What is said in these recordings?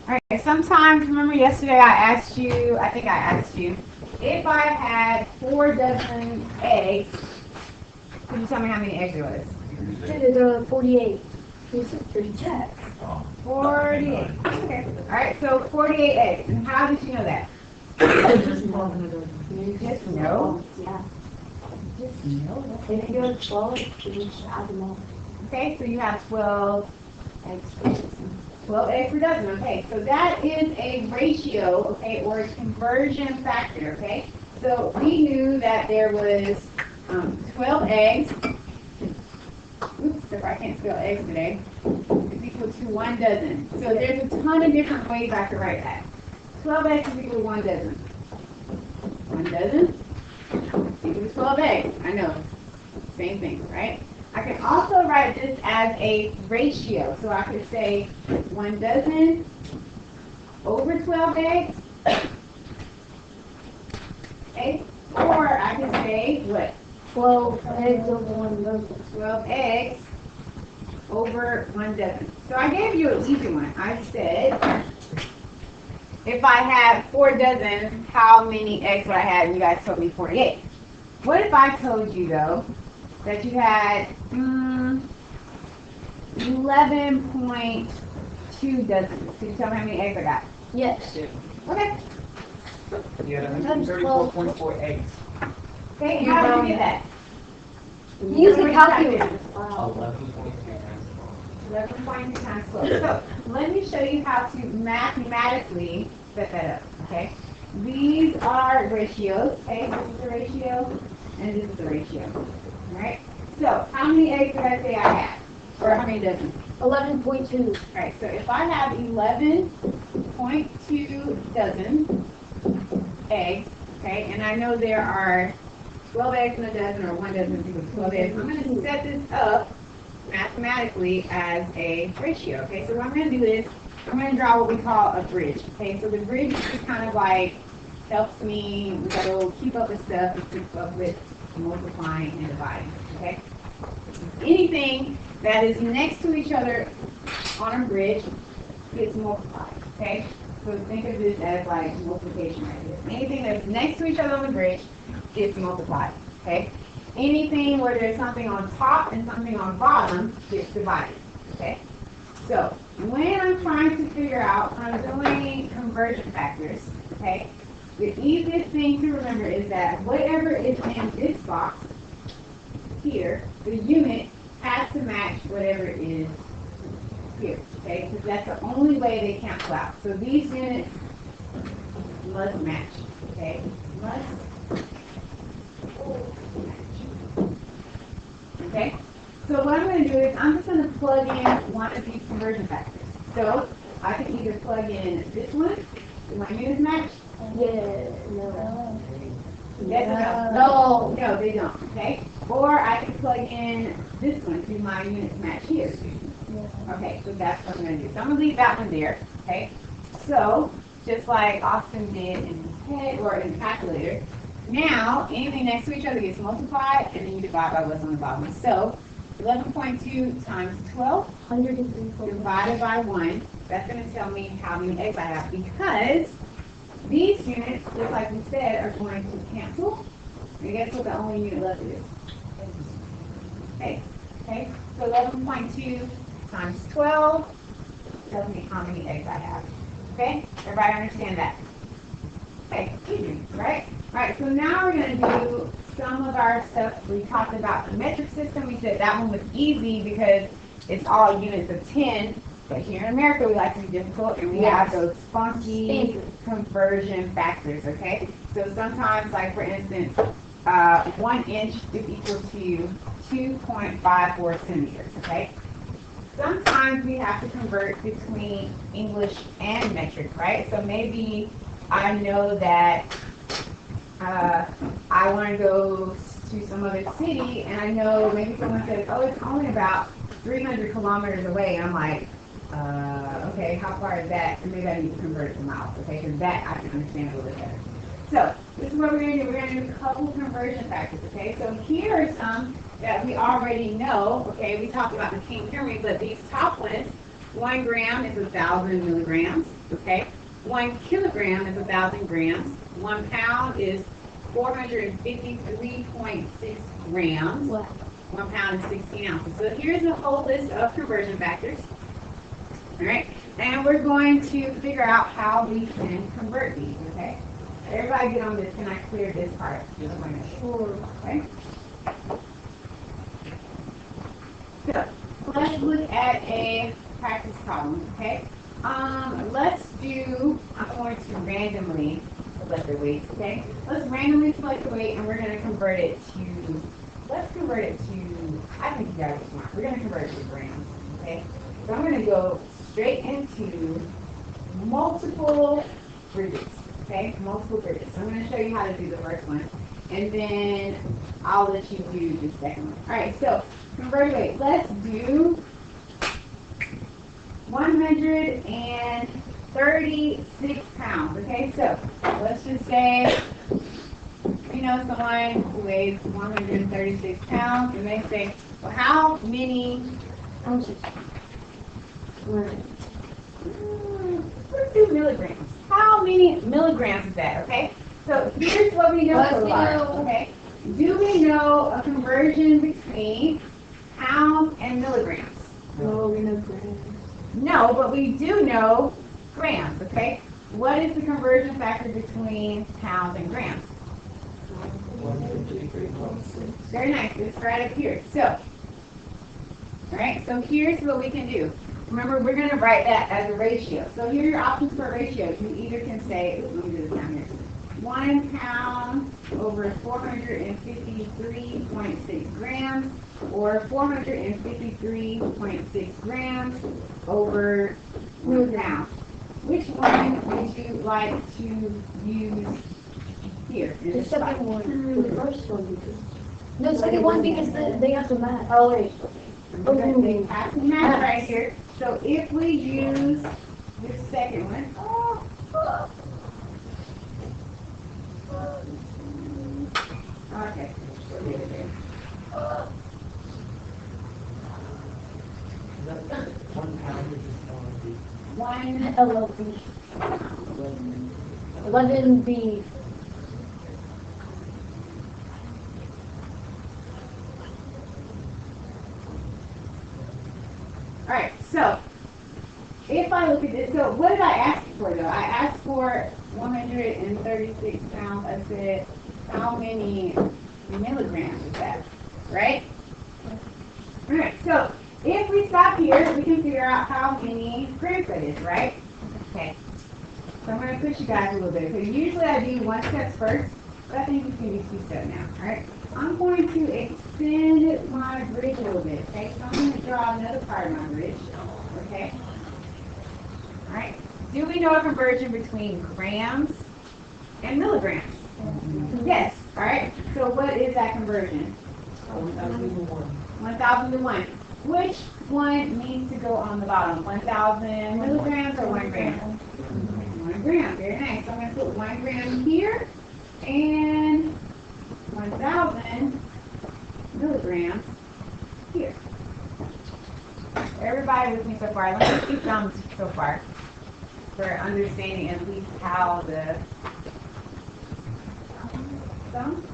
All right, sometimes, remember yesterday I think I asked you, if I had 4 dozen eggs, could you tell me how many eggs there was? There are 48. He's 32. 48. Okay. All right, so 48 eggs. And how did you know that? You just know? Yeah. Just know. If you're 12, you just add them all. Okay, so you have 12 eggs. 12 eggs per dozen. Okay, so that is a ratio, okay, or a conversion factor, okay? So we knew that there was 12 eggs. Oops, if I can't spell eggs today. Is equal to 1 dozen. So there's a ton of different ways I could write that. 12 eggs is equal to 1 dozen. 1 dozen equal to 12 eggs. I know. Same thing, right? I can also write this as a ratio. So I could say 1 dozen over 12 eggs. Okay? Or I can say what? 12 eggs over 1 dozen. 12 eggs over 1 dozen. So I gave you an easy one. I said, if I had 4 dozen, how many eggs would I have? And you guys told me 48. What if I told you, though, that you had 11.2 dozens? Can you tell me how many eggs I got? Yes. Okay. Yeah, 134.4 eggs. Okay, how did you get that? Use the calculator. 11.2 times 12. So let me show you how to mathematically set that up, okay? These are ratios, okay? This is the ratio, and this is the ratio, all right? So how many eggs did I say I had? Or how many dozens? 11.2. All right, so if I have 11.2 dozen eggs, okay, and I know there are 12 eggs in a dozen, or 1 dozen equals 12 eggs, I'm going to set this up mathematically as a ratio, okay? So what I'm going to do is, I'm going to draw what we call a bridge, okay? So the bridge is kind of like, helps me with a little keep up with stuff and keep up with multiplying and dividing, okay? Anything that is next to each other on a bridge gets multiplied, okay? So think of this as like multiplication right here. Anything that's next to each other on the bridge gets multiplied, okay? Anything where there's something on top and something on bottom gets divided, okay? So when I'm trying to figure out, when I'm doing conversion factors, okay, the easiest thing to remember is that whatever is in this box here, the unit has to match whatever is here, okay? Because that's the only way they cancel out. So these units must match, okay? Must match. Okay? So what I'm going to do is I'm just going to plug in one of these conversion factors. So I can either plug in this one, do my units match? Yeah. No. Yes or no? No, they don't, okay? Or I can plug in this one, do my units match here? Okay, so that's what I'm going to do. So I'm going to leave that one there, okay? So, just like Austin did in his head or in the calculator, now anything next to each other gets multiplied and then you divide by what's on the bottom. So, 11.2 times 12 divided by 1, that's going to tell me how many eggs I have because these units, just like we said, are going to cancel. And guess what the only unit left is? Okay. Okay. So 11.2 times 12 tells me how many eggs I have. Okay? Everybody understand that? Okay, easy, right? Alright, so now we're going to do some of our stuff. We talked about the metric system. We said that one was easy because it's all units of 10. But here in America, we like to be difficult, and we have those funky conversion factors, okay? So sometimes, like for instance, 1 inch is equal to 2.54 centimeters, okay? Sometimes we have to convert between English and metric, right? So maybe I know that I want to go to some other city, and I know maybe someone says, oh, it's only about 300 kilometers away. And I'm like, okay, how far is that? And maybe I need to convert it to miles, okay? Because that I can understand a little bit better. So this is what we're going to do. We're going to do a couple conversion factors, okay? So here are some that we already know, okay? We talked about the King Henry, but these top ones 1 gram is 1,000 milligrams, okay? 1 kilogram is 1,000 grams. 1 pound is 453.6 grams. Wow. 1 pound is 16 ounces. So here's a whole list of conversion factors. All right, and we're going to figure out how we can convert these, okay? Everybody get on this. Can I clear this part? Sure. Okay. So let's look at a practice problem, okay? Let's do, I'm going to randomly select the weights, okay? Let's randomly select the weight and we're going to convert it to, let's convert it to, I think you guys are smart. We're going to convert it to grams, okay? So I'm going to go straight into multiple bridges, okay? Multiple bridges. So I'm going to show you how to do the first one. And then I'll let you do the second one. All right, so convert weight. Let's do 136 pounds. Okay, so let's just say, you know, someone who weighs 136 pounds, and they say, well, how many Ounces. Right. let's do milligrams. How many milligrams is that? Okay, so here's what we know so far. Okay, do we know a conversion between pounds and milligrams? No, we know grams. No, but we do know grams, okay? What is the conversion factor between pounds and grams? Very nice. It's right up here. So, all right, so here's what we can do. Remember, we're going to write that as a ratio. So here are your options for a ratio. You either can say, let me do this down here. 1 pound over 453.6 grams, or 453.6 grams over 1 pound. Which one would you like to use here? in The this spot? second one. The first one. No, the second one because they have to match. Oh, wait. They have to match right here. So if we use this second one, okay. One, LLB. 11B. all right, so if I look at this, so what did I ask for though? I asked for 136 pounds. I said, how many milligrams is that, right? All right, so if we stop here, we can figure out how many grams that is, right? Okay. So I'm going to push you guys a little bit. So usually I do 1 step first, but I think it's going to be 2 steps now, all right? I'm going to extend my bridge a little bit, okay? So I'm going to draw another part of my bridge, okay? All right. Do we know a conversion between grams and milligrams? Yes. All right. So what is that conversion? 1,000 to 1. Which one needs to go on the bottom? 1,000 milligrams or 1 gram? 1 gram. Very nice. So I'm going to put 1 gram here and 1,000 milligrams here. Everybody with me so far? Let me see thumbs so far for understanding at least how the thumb.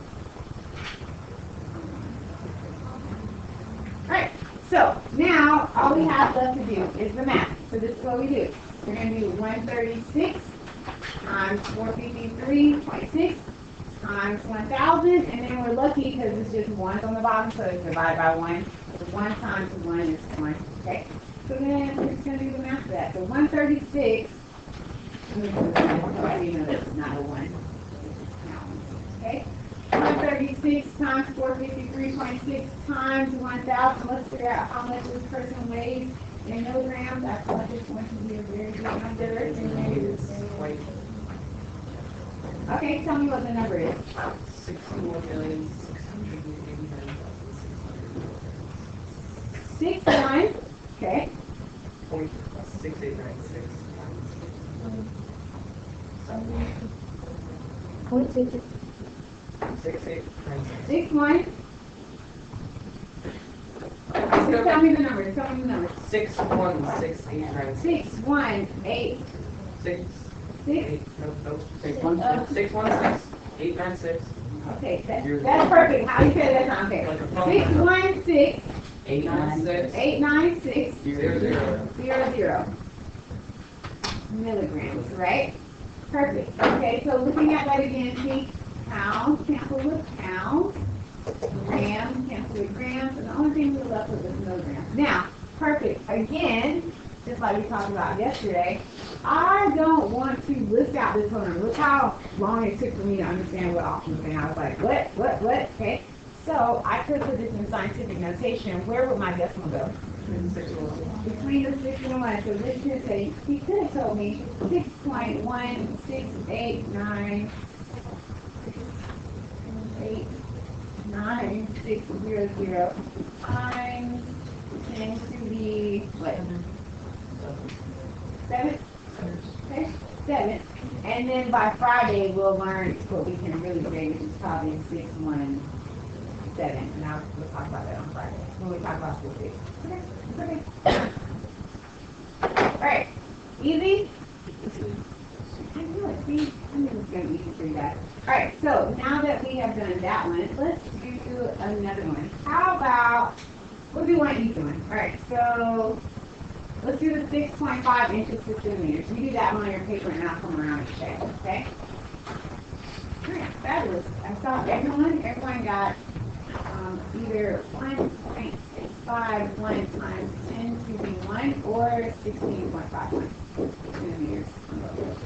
Alright, so now all we have left to do is the math. So this is what we do. We're going to do 136 times 453.6 times 1,000, and then we're lucky because it's just 1s on the bottom, so it's divided by 1. So 1 times 1 is 1. Okay? So then we're just going to do the math for that. So 136, so I didn't know that's not a 1. Okay? 136 times 453.6 times 1,000. Let's figure out how much this person weighs in milligrams. I feel like it's going to be a very good number. Okay, tell me what the number is. 61. Okay. 6896. 0.6. 6896. 61. 6. tell me the numbers, tell me the numbers. 6, 1, 6, 8, 9, 6, 1, 8, 6, 6. 8, no, 6, 1, 6, 1, 6, 8, 9, 6. Okay, that's perfect. How do you say that sound fair? Like a phone 6, number. 1, 6, 8, 9, 6, 8, 9, 6, 0, 0. 0 milligrams, right? Perfect. Okay, so looking at that again, see, pounds, cancel with pounds, grams, cancel with grams, and the only thing we're left with is milligrams. Now, perfect. Again, just like we talked about yesterday, I don't want to list out this whole number. Look how long it took for me to understand what option was saying. I was like, what? Okay. So I could put this in scientific notation. Where would my decimal go? Between the 6 and the 1. So this should say, he could have told me 6.1689 600 times 10 to the what? 7? Okay, 7. And then by Friday we'll learn what we can really say, which is probably 617. And we'll talk about that on Friday when we talk about school days. Okay. Alright. Easy? I knew it. See? I knew it was going to be easy for you guys. Alright, so now that we have done that one, let's do another one. How about, what do we want to each one? Alright, so let's do the 6.5 inches to centimeters. You do that one on your paper and I'll come around and check, okay? Alright, fabulous. I saw everyone got either 1.65 1 times 10 to the 1 or 16.51 centimeters.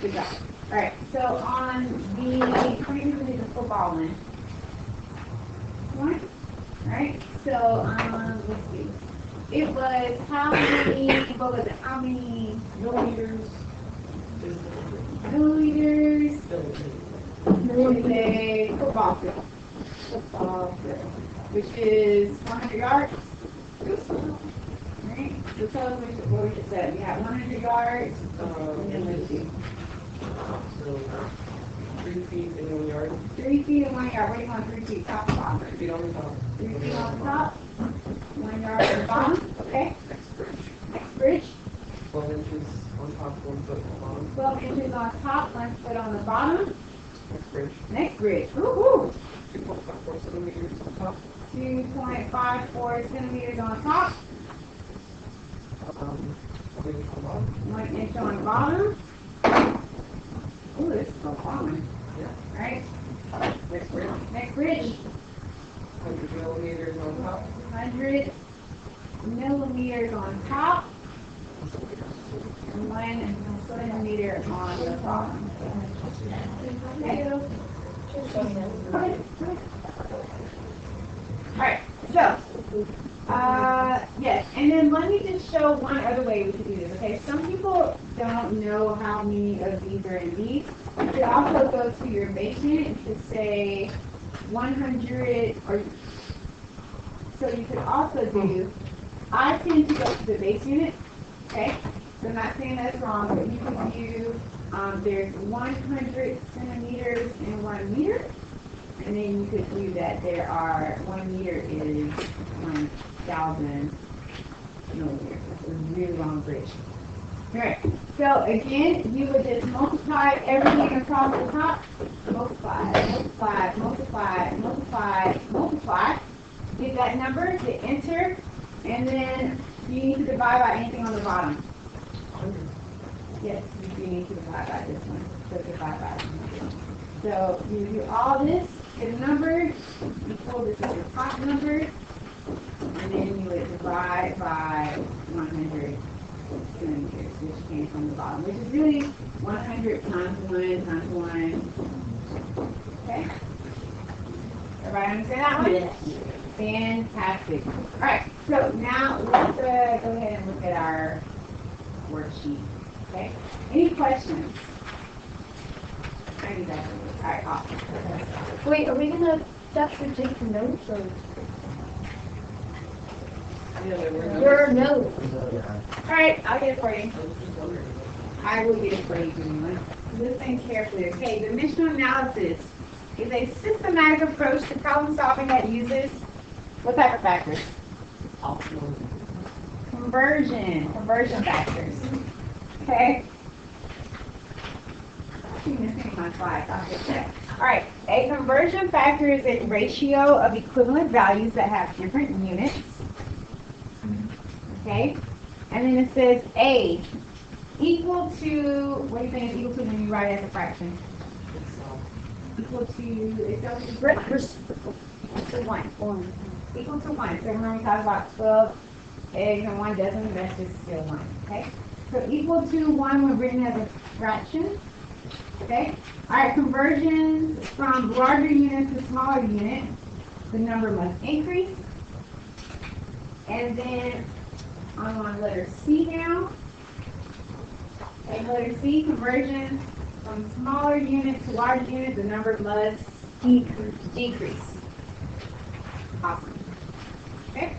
Good job. Alright, so on the, how many people did the football one? One? Alright, so let's see. It was how many, what was it, how many milliliters? Milliliters. It's a football field. Which is 100 yards. Right? So tell us what we just said. We have 100 yards. And then let's see. So 3 feet in 1 yard. 3 feet in 1 yard. What do you want 3 feet? Top to bottom. 3 feet on the top. 3 feet on the top. 1 yard on the bottom. Okay. Next bridge. Next bridge. 12 inches on top, 1 foot on the bottom. 12 inches on top, 1 foot on the bottom. Next bridge. Next bridge. Woohoo! 2.54 centimeters on top. 2.54 centimeters on top. 1 inch on the bottom. 1 inch on the bottom. Ooh, this is so fun. Yeah. Alright. Next bridge. Next bridge. 100 millimeters on top. 100 millimeters on top. 1 centimeter on the bottom. Okay. Alright, so, yes, and then let me just show one other way we could do this, okay? Some people don't know how many of these are in these. You could also go to your base unit and could say 100, or, so you could also do, I tend to go to the base unit, okay? So I'm not saying that's wrong, but you could do, there's 100 centimeters in 1 meter. And then you could do that there are, 1 meter is 1,000 millimeters. That's a really long bridge. Alright, so again, you would just multiply everything across the top. Multiply. Get that number, hit enter, and then you need to divide by anything on the bottom. 100. Yes, you need to divide by this one. So divide by this one. So you do all this, get a number, equal, this is your top number, and then you would divide by 100 centimeters, which came from the bottom, which is really 100 times 1 times 1. Okay? Everybody understand that one? Yes. Fantastic. Alright, so now let's go ahead and look at our worksheet. Okay? Any questions? I need that. Alright, awesome. Wait, are we gonna actually take the notes or Yeah, there were your notes? Alright, I'll get it for you. I was just wondering. I will get it for you, everyone. Listen carefully, okay? Dimensional analysis is a systematic approach to problem solving that uses what type of factors? Optional. conversion factors. Okay? Keep missing my slides. I'll get that. All right, a conversion factor is a ratio of equivalent values that have different units. Okay? And then it says A equal to, what do you think is equal to when you write it as a fraction? Equal to, it's to 1. Equal to 1. So remember we talked about 12 eggs and 1 dozen, that's just still 1. Okay? So equal to 1 when written as a fraction. Okay? Alright, conversions from larger units to smaller units, the number must increase. And then on letter C now. Okay, letter C, conversions from smaller units to larger units, the number must decrease. Awesome. Okay?